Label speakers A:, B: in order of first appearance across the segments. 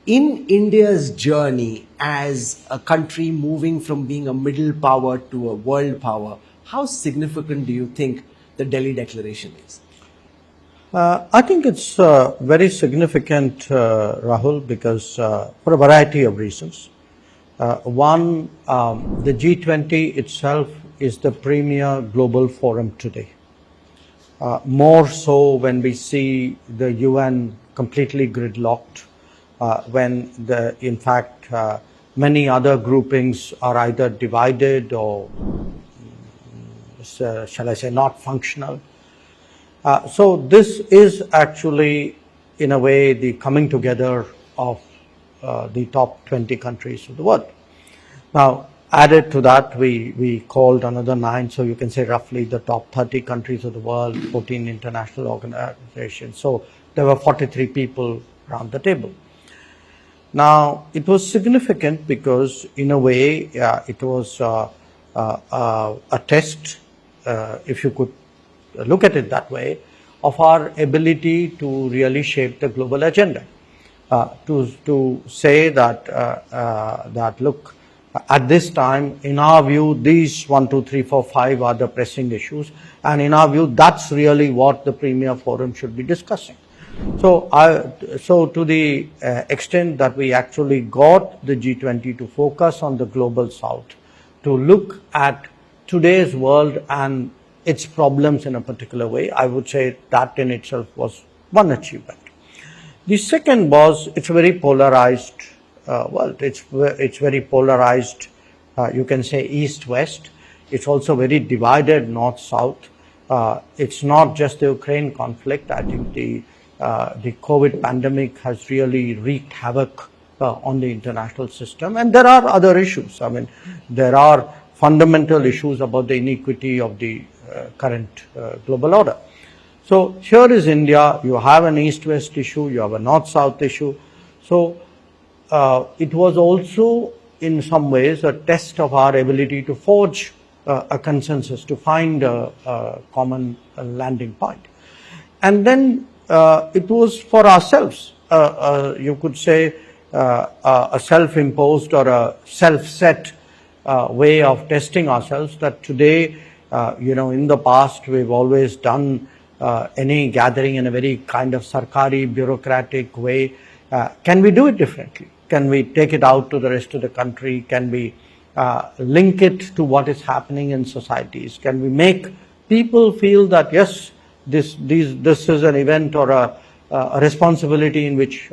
A: In India's journey as a country moving from being a middle power to a world power, how significant do you think the Delhi Declaration is?
B: I think it's very significant, Rahul, because for a variety of reasons. One, the G20 itself is the premier global forum today. More so when we see the UN completely gridlocked, when in fact many other groupings are either divided or, shall I say, not functional. So this is actually, in a way, the coming together of the top 20 countries of the world. Now, added to that, we called another 9, so you can say roughly the top 30 countries of the world, 14 international organizations. So there were 43 people around the table. Now, it was significant because, in a way, it was a test, if you could look at it that way, of our ability to really shape the global agenda. To say that look, at this time, in our view, these 1, 2, 3, 4, 5 are the pressing issues, and in our view, that's really what the premier forum should be discussing. So to the extent that we actually got the G20 to focus on the global south, to look at today's world and its problems in a particular way, I would say that in itself was one achievement. The second was, it's a very polarized world. It's very polarized, you can say east-west. It's also very divided north-south. It's not just the Ukraine conflict. I think the COVID pandemic has really wreaked havoc on the international system. And there are other issues. I mean, there are fundamental issues about the inequity of the current global order. So here is India. You have an east-west issue. You have a north-south issue. So it was also, in some ways, a test of our ability to forge a consensus, to find a common landing point. And then it was for ourselves, you could say, a self-imposed or a self-set way of testing ourselves, that today, in the past, we've always done any gathering in a very kind of sarkari, bureaucratic way. Can we do it differently? Can we take it out to the rest of the country? Can we link it to what is happening in societies? Can we make people feel that, yes, this is an event or a responsibility in which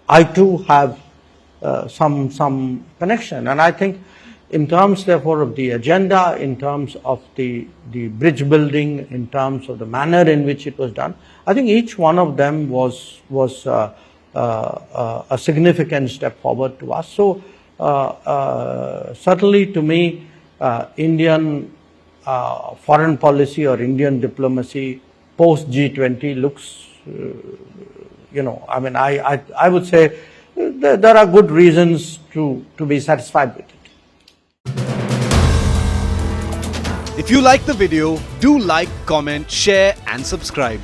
B: I too have some connection? And I think, in terms, therefore, of the agenda, in terms of the bridge building, in terms of the manner in which it was done, I think each one of them was a significant step forward to us. So certainly to me, Indian foreign policy or Indian diplomacy post G20 looks, I mean, I would say there are good reasons to be satisfied with it.
C: If you like the video, do like, comment, share and subscribe.